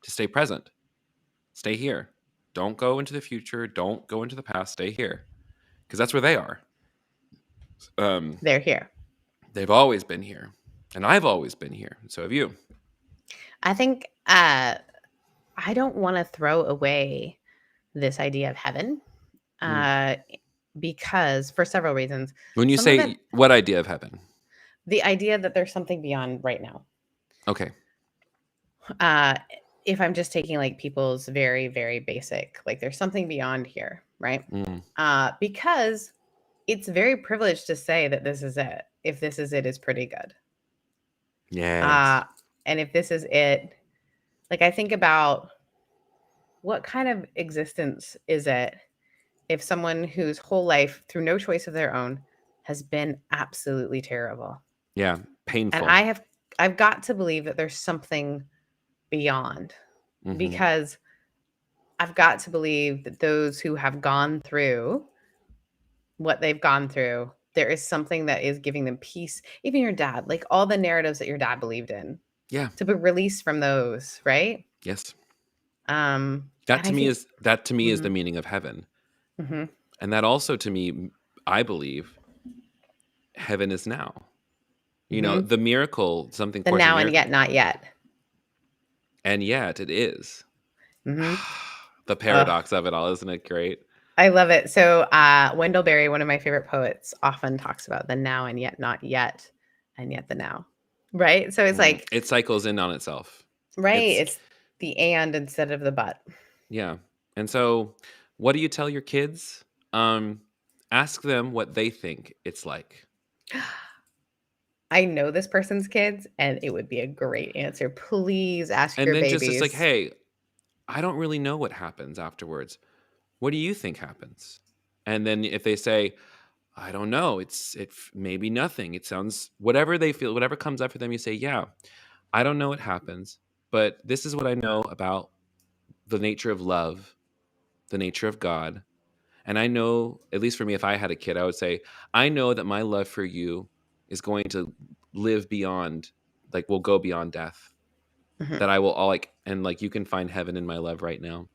to stay present, stay here. Don't go into the future. Don't go into the past. Stay here. Because that's where they are. They're here. They've always been here. And I've always been here. And so have you. I think I don't want to throw away this idea of heaven because for several reasons. When you say what idea of heaven? The idea that there's something beyond right now. Okay. If I'm just taking people's very, very basic, there's something beyond here, right? Because it's very privileged to say that this is it. If this is it, is pretty good. Yeah. And if this is it, I think about what kind of existence is it if someone whose whole life, through no choice of their own, has been absolutely terrible. Yeah, And painful. I've got to believe that there's something beyond, because I've got to believe that those who have gone through what they've gone through, there is something that is giving them peace. Even your dad, like all the narratives that your dad believed in, Yeah. to be released from those, right? Yes. And That I to me think, is the meaning of heaven. mhm. And that also to me, I believe heaven is now. You know, the miracle, something The Course in now and Miracles, yet not yet. and yet it is. Mm-hmm. The paradox of it all, isn't it great? I love it. So Wendell Berry, one of my favorite poets, often talks about the now and yet not yet, and yet the now. Right? So it's like, It cycles in on itself. right, it's the and instead of the but. Yeah. And so what do you tell your kids? Ask them what they think it's like. I know this person's kids, and it would be a great answer. Please ask And your then just it's like, babies. hey, I don't really know what happens afterwards. What do you think happens? And then if they say, I don't know, it's maybe nothing. It sounds whatever they feel, whatever comes up for them, you say, yeah, I don't know what happens, but this is what I know about the nature of love, the nature of God. And I know, at least for me, if I had a kid, I would say, I know that my love for you is going to live beyond, like, will go beyond death. Mhm. That I will all like, and like, you can find heaven in my love right now.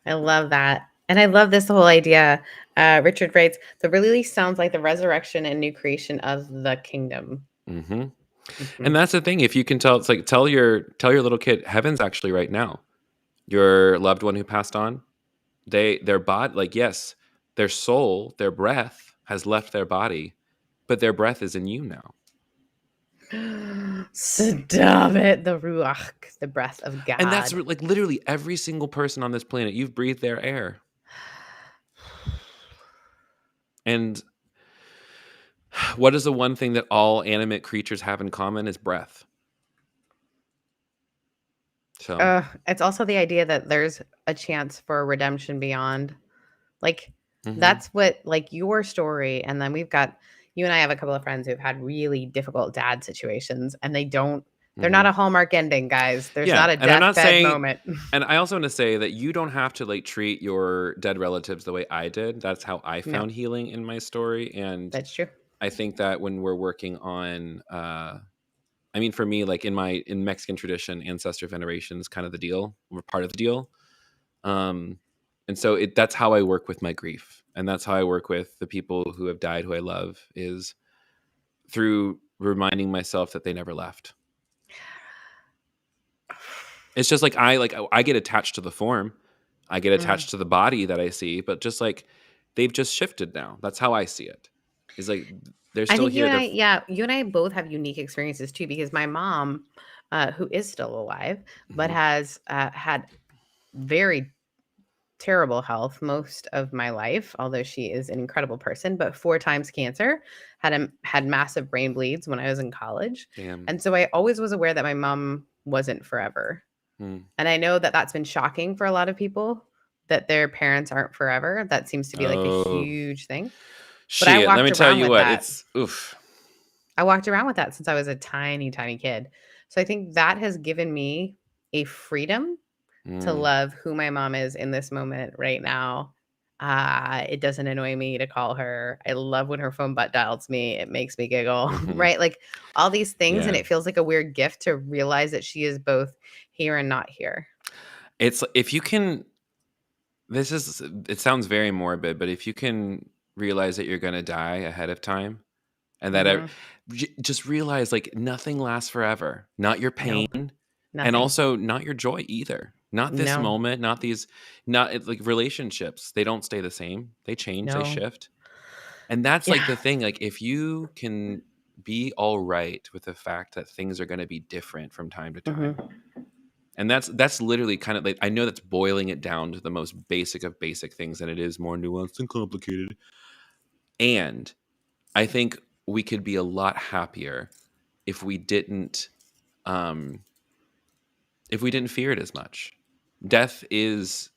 I love that. And I love this whole idea. Richard writes, the release sounds like the resurrection and new creation of the kingdom. Mm-hmm. Mm-hmm. And that's the thing. If you can tell, it's like, tell your little kid, heaven's actually right now. Your loved one who passed on, their body, like, yes, their soul, their breath has left their body, but their breath is in you now. Stop it. The ruach, the breath of God. And that's like literally every single person on this planet. You've breathed their air. And what is the one thing that all animate creatures have in common is breath. So it's also the idea that there's a chance for redemption beyond. Like, that's what, like, your story. And then you and I have a couple of friends who've had really difficult dad situations, and they're not a Hallmark ending, guys. There's not a deathbed moment. And I also want to say that you don't have to like treat your dead relatives the way I did. That's how I found healing in my story. And that's true. I think that when we're working on, I mean, for me, like in Mexican tradition, ancestor veneration is kind of the deal. We're part of the deal. And so that's how I work with my grief. And that's how I work with the people who have died, who I love, is through reminding myself that they never left. It's just like I get attached to the form. I get attached to the body that I see, but just like they've just shifted now. That's how I see it. It's like they're still here. You and I both have unique experiences too, because my mom, who is still alive, but has had very terrible health most of my life, although she is an incredible person, but 4 times cancer, had massive brain bleeds when I was in college. Damn. And so I always was aware that my mom wasn't forever. And I know that that's been shocking for a lot of people, that their parents aren't forever. That seems to be like a huge thing. Shit, but let me tell you what, it's oof. I walked around with that since I was a tiny, tiny kid. So I think that has given me a freedom to love who my mom is in this moment right now. It doesn't annoy me to call her. I love when her phone butt dials me. It makes me giggle, right? Like all these things. And it feels like a weird gift to realize that she is both here and not here. It's if you can, it sounds very morbid, but if you can realize that you're going to die ahead of time, and that just realize like nothing lasts forever, not your pain, and also not your joy either. Not this moment, not these, not like relationships. They don't stay the same. They change, they shift. And that's like the thing. Like if you can be all right with the fact that things are going to be different from time to time. And that's literally kind of like, I know that's boiling it down to the most basic of basic things, and it is more nuanced and complicated. And I think we could be a lot happier if we didn't fear it as much. Death is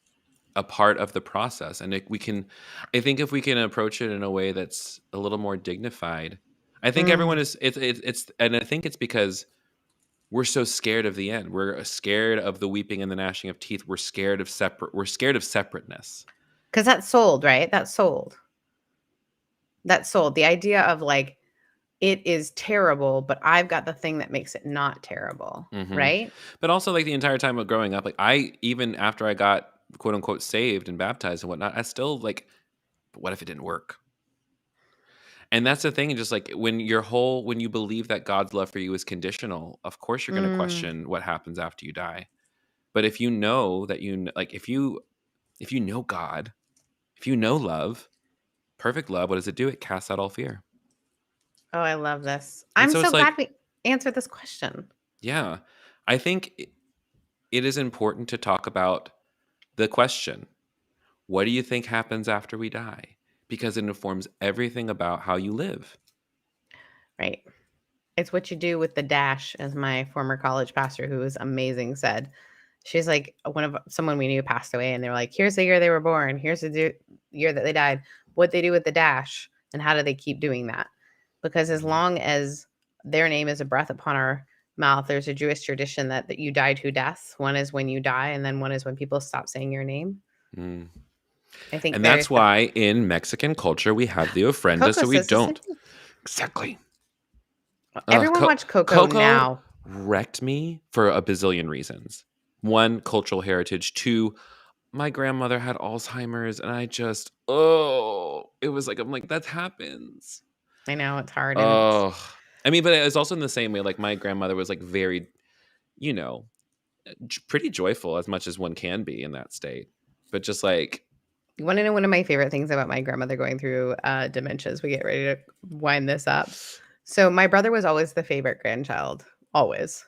a part of the process. And I think if we can approach it in a way that's a little more dignified, I think everyone is, and I think it's because we're so scared of the end. We're scared of the weeping and the gnashing of teeth. We're scared of separateness. Because that's sold, right? That's sold. The idea of like, it is terrible, but I've got the thing that makes it not terrible, right? But also, like, the entire time of growing up, like, even after I got quote unquote saved and baptized and whatnot, I still like, but what if it didn't work? And that's the thing, and just like when you believe that God's love for you is conditional, of course you're going to question what happens after you die. But if you know that if you know God, if you know love, perfect love, what does it do? It casts out all fear. Oh, I love this. And I'm so so it's like, glad we answered this question. yeah, I think it is important to talk about the question, what do you think happens after we die? Because it informs everything about how you live. Right. It's what you do with the dash, as my former college pastor, who was amazing, said. She's like, someone we knew passed away, and they were like, here's the year they were born. Here's the year that they died. What they do with the dash, and how do they keep doing that? Because as long as their name is a breath upon our mouth, there's a Jewish tradition that you die two deaths. One is when you die, and then one is when people stop saying your name. I think, and that's why in Mexican culture we have the ofrenda, so we don't. Exactly. Everyone watch Coco now. Wrecked me for a bazillion reasons. One, cultural heritage. Two, my grandmother had Alzheimer's, and I just, it was like, I'm like, that happens. I know, it's hard. Oh, I mean, but it was also in the same way, like my grandmother was like very, pretty joyful as much as one can be in that state. But just like, you want to know one of my favorite things about my grandmother going through dementia as we get ready to wind this up? So my brother was always the favorite grandchild, always.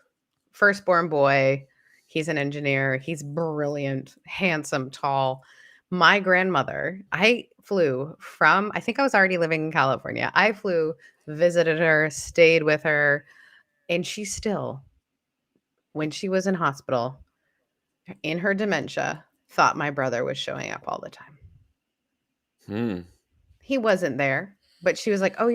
Firstborn boy. He's an engineer. He's brilliant, handsome, tall. My grandmother, I think I was already living in California. I flew, visited her, stayed with her, and she still, when she was in hospital, in her dementia, thought my brother was showing up all the time. He wasn't there, but she was like, oh,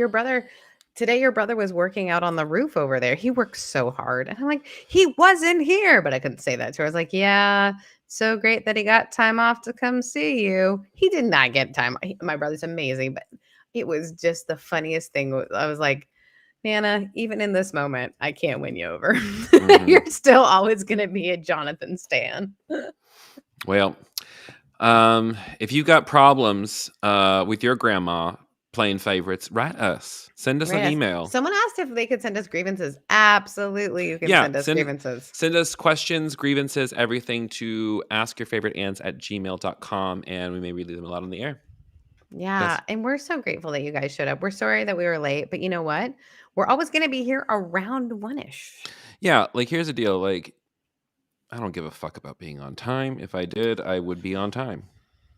today your brother was working out on the roof over there. He works so hard. And I'm like, he wasn't here. But I couldn't say that to her. I was like, yeah, so great that he got time off to come see you. He did not get time. My brother's amazing, but it was just the funniest thing. I was like, Nana, even in this moment, I can't win you over. You're still always going to be a Jonathan stan. Well, if you got problems with your grandma playing favorites, write us. Send us an email. Someone asked if they could send us grievances. Absolutely, you can send us grievances. Send us questions, grievances, everything to askyourfavoriteaunts@gmail.com, and we may read them a lot on the air. Yeah, and we're so grateful that you guys showed up. We're sorry that we were late, but you know what? We're always going to be here around 1-ish. Yeah, like here's the deal. Like, I don't give a fuck about being on time. If I did, I would be on time.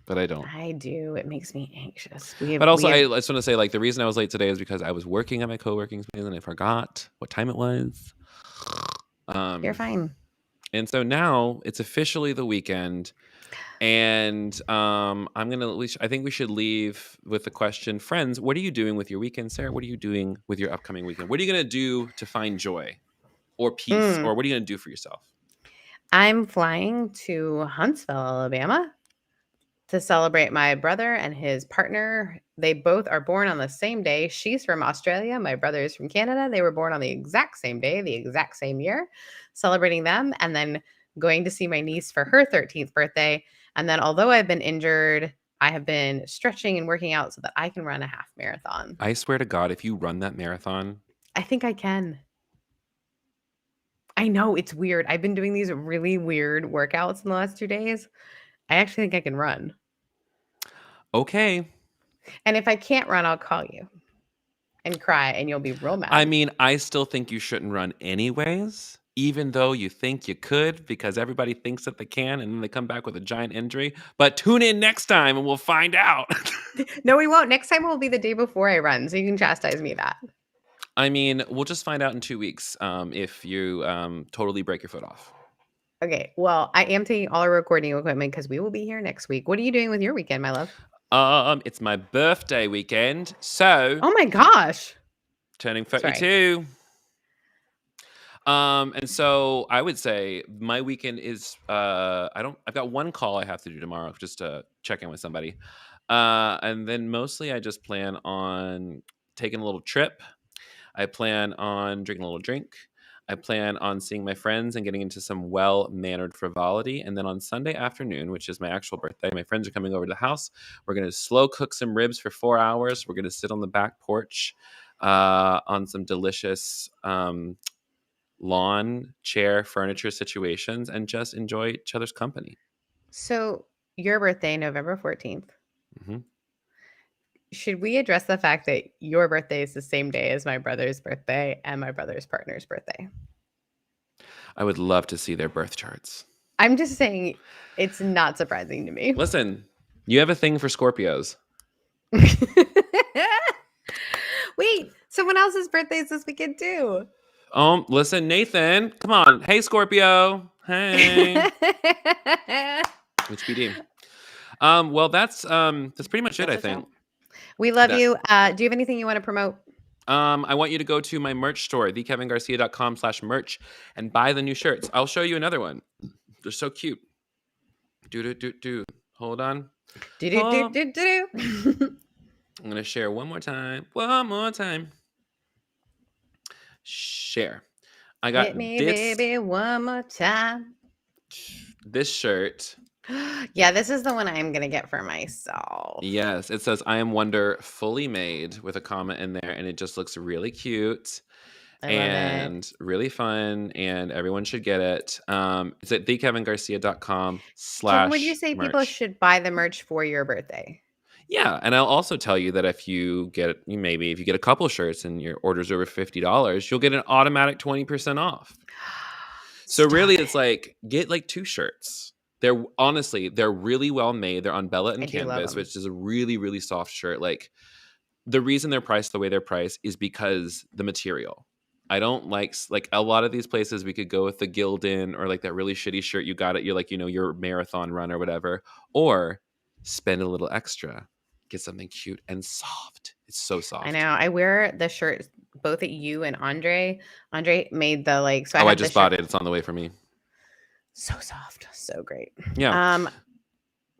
But I don't. I do. It makes me anxious. I just want to say, like, the reason I was late today is because I was working at my co-working space and I forgot what time it was. You're fine. And so now it's officially the weekend. And I think we should leave with the question, friends, what are you doing with your weekend? Sarah, what are you doing with your upcoming weekend? What are you going to do to find joy or peace? Or what are you going to do for yourself? I'm flying to Huntsville, Alabama, to celebrate my brother and his partner. They both are born on the same day. She's from Australia. My brother is from Canada. They were born on the exact same day, the exact same year, celebrating them, and then going to see my niece for her 13th birthday. And then although I've been injured, I have been stretching and working out so that I can run a half marathon. I swear to God, if you run that marathon. I think I can. I know, it's weird. I've been doing these really weird workouts in the last 2 days. I actually think I can run. Okay. And if I can't run, I'll call you and cry and you'll be real mad. I mean, I still think you shouldn't run anyways, even though you think you could, because everybody thinks that they can and then they come back with a giant injury. But tune in next time and we'll find out. No, we won't. Next time will be the day before I run, so you can chastise me that. I mean, we'll just find out in 2 weeks if you totally break your foot off. Okay, well, I am taking all our recording equipment because we will be here next week. What are you doing with your weekend, my love? It's my birthday weekend, so Oh my gosh. turning 32. And so I would say my weekend is I've got one call I have to do tomorrow just to check in with somebody. And then mostly I just plan on taking a little trip. I plan on drinking a little drink. I plan on seeing my friends and getting into some well-mannered frivolity. And then on Sunday afternoon, which is my actual birthday, my friends are coming over to the house. We're going to slow cook some ribs for 4 hours. We're going to sit on the back porch on some delicious lawn, chair, furniture situations and just enjoy each other's company. So your birthday, November 14th. Mm-hmm. Should we address the fact that your birthday is the same day as my brother's birthday and my brother's partner's birthday? I would love to see their birth charts. I'm just saying it's not surprising to me. Listen, you have a thing for Scorpios. Wait, someone else's birthday is this weekend too. Listen, Nathan, come on. Hey, Scorpio. Hey. HBD. Well, that's pretty much it, I think. We love you. Do you have anything you want to promote? I want you to go to my merch store, thekevingarcia.com/merch, and buy the new shirts. I'll show you another one. They're so cute. Do. Hold on. Do. I'm going to share one more time. One more time. Share. I got Hit me, this, baby, one more time. This shirt. Yeah, this is the one I'm going to get for myself. Yes, it says I am Wonder fully made with a comment in there, and it just looks really cute. And really fun, and everyone should get it. It's at thekevingarcia.com/merch. Would you say people should buy the merch for your birthday? Yeah, and I'll also tell you that if you get a couple shirts and your order's over $50, you'll get an automatic 20% off. So really, it's like get like 2 shirts. They're really well made. They're on Bella and Canvas, which is a really, really soft shirt. Like the reason they're priced the way they're priced is because the material. I don't like a lot of these places we could go with the Gildan or like that really shitty shirt you got at your marathon run or whatever, or spend a little extra, get something cute and soft. It's so soft. I know. I wear the shirt both at you and Andre. Andre made the so I just bought it. It's on the way for me. So soft, so great. Yeah.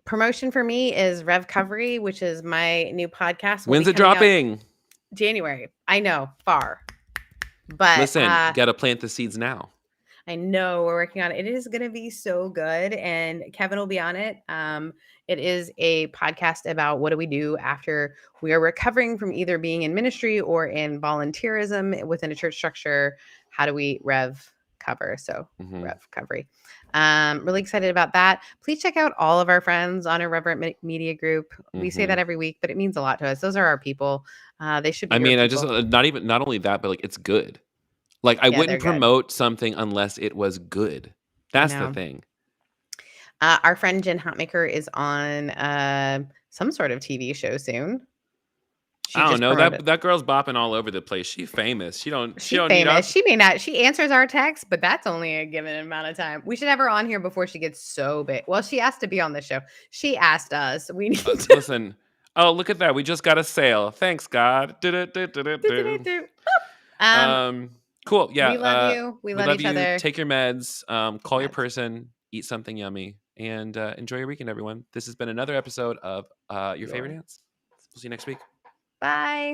Promotion for me is Revcovery, which is my new podcast. When's it dropping? January. I know, far. But listen, gotta plant the seeds now. I know, we're working on it. It is going to be so good, and Kevin will be on it. It is a podcast about what do we do after we are recovering from either being in ministry or in volunteerism within a church structure. How do we recover? So Revcovery. Really excited about that. Please check out all of our friends on Irreverent Media Group. We say that every week, but it means a lot to us. Those are our people. They should be. I mean, I just not only that, but like it's good. Like I wouldn't promote something unless it was good. That's the thing. Our friend Jen Hotmaker is on some sort of TV show soon. I don't know. That girl's bopping all over the place. She's famous. She don't famous. Need us. She may not. She answers our texts, but that's only a given amount of time. We should have her on here before she gets so big. Well, she asked to be on the show. She asked us. We need to listen. Oh, look at that. We just got a sale. Thanks, God. Cool. Yeah. We love you. We love each other. Take your meds. Call your person. Eat something yummy. And enjoy your weekend, everyone. This has been another episode of Your Favorite Dance. We'll see you next week. Bye.